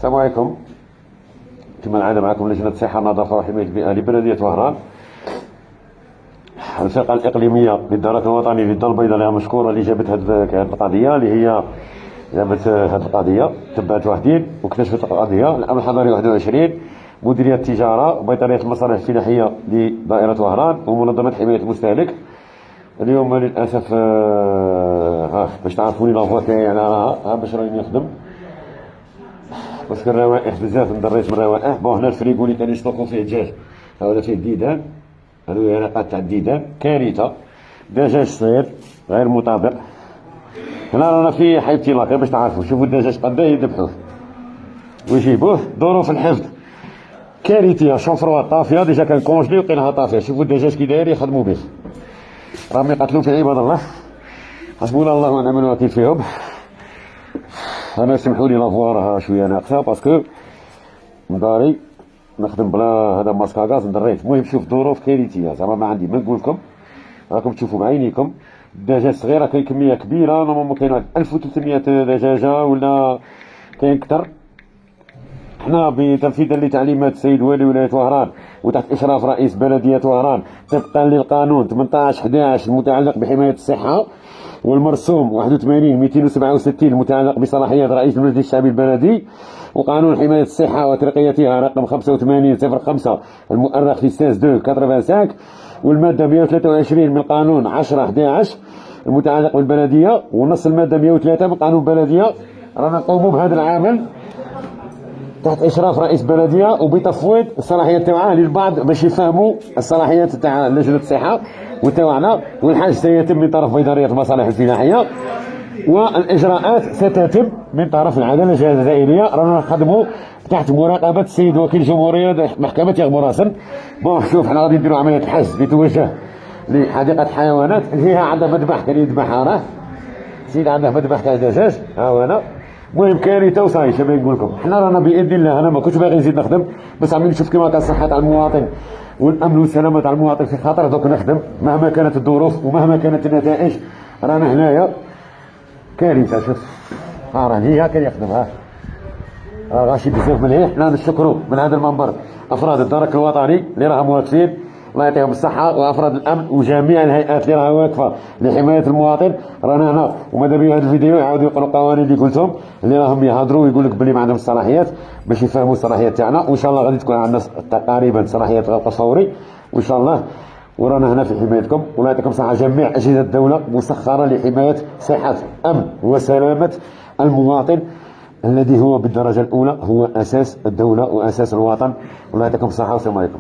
السلام عليكم. كما العادة معكم لجنة الصحة النظافة وحماية البيئة لبلدية وهران. الفرقة الإقليمية للدرك الوطني للدار البيضاء لها مشكورة اللي جابت هذه القضية، اللي هي جابت هذه القضية، تبعت وحدين واكتشفت القضية. الأمن الحضري 21 مديرية التجارة وبيطرية المصالح الفلاحية لدائرة وهران ومنظمة حماية المستهلك. اليوم للأسف باش تعرفوني لافوا تاعي أنا باش راني نخدم باسكو الروائح بزاف ندريت من الروائح. بون هنا الفريكو اللي كان يستوكو فيه الدجاج هذا فيه الديدان، هذو علاقات تاع الديدان كارثة. دجاج صغير غير مطابق. هنا رانا في حيبتي لاكي باش تعرفوا، شوفوا الدجاج قداه يذبحوه ويجيبوه. ظروف الحفظ كارثية، شونفروات طافية ديجا كان كونجلي وقيلها طافية. شوفوا الدجاج كي داير يخدموا به، راهم يقتلوا في عباد الله. حسبنا الله ونعم الوكيل فيهم. انا سمحوا لي لافوا راها شويه ناقصه باسكو مداري نخدم بلا هذا ماسك غاز ندريت. المهم شوف ظروف كارثيه زعما ما عندي ما نقول لكم، راكم تشوفوا بعينيكم. الدجاج صغيره كاين كميه كبيره، نورمالمون كاين 1300 دجاجه ولا كاين اكثر. حنا بتنفيذا لتعليمات السيد والي ولايه وهران وتحت اشراف رئيس بلديه وهران طبقا للقانون 18/11 المتعلق بحمايه الصحه، والمرسوم 81/267 المتعلق بصلاحيات رئيس المجلس الشعبي البلدي، وقانون حماية الصحة وترقيتها رقم 85/05 المؤرخ في 16/2/85، والمادة 123 من قانون 10/11 المتعلق بالبلدية، ونص المادة 103 من قانون البلدية. رانا نقوموا بهذا العمل تحت اشراف رئيس بلديه وبتفويض الصلاحيات تاعها للبعض باش يفهموا الصلاحيات تاع لجنه الصحه وتاعنا، والحاج سيتم من طرف بيطريه المصالح الفلاحيه، والاجراءات ستتم من طرف العداله الجزائريه. رانا نخدموا تحت مراقبه السيد وكيل الجمهوريه محكمه يغمراسن. بون شوف حنا غادي نديروا عمليه حجز لتوجه لحديقه حيوانات اللي فيها عندها مذبح كان يذبحها، راه سيد عنده مذبح تاع دجاج ها هو انا. المهم كارثه وصاي شباب نقول لكم. حنا رانا باذن الله، انا ما كنتش باغي نزيد نخدم بس عم نشوف كيما كان الصحه تاع المواطن والامن والسلامه تاع المواطن في خطر، دوك نخدم مهما كانت الظروف ومهما كانت النتائج. رانا هنايا كارثه. شوف راني هكا يخدم غاشي بزاف مليح. حنا نشكروا من هذا المنبر افراد الدرك الوطني اللي راهم واقفين الله يعطيهم الصحة، وافراد الامن وجميع الهيئات اللي راها واقفه لحمايه المواطن. رانا هنا وماذا بيا هذا الفيديو يعاودوا يقولوا القوانين اللي قلتهم اللي راهم يهضروا ويقول لك بلي ما عندهم الصلاحيات باش يفهموا الصلاحيات تاعنا. وان شاء الله غادي تكون عندنا تقريبا صلاحيات غلق فوري وان شاء الله. ورانا هنا في حمايتكم والله يعطيكم الصحة. جميع اجهزه الدوله مسخره لحمايه صحه امن وسلامه المواطن الذي هو بالدرجه الاولى، هو اساس الدوله واساس الوطن. والله يعطيكم الصحه والسلام عليكم.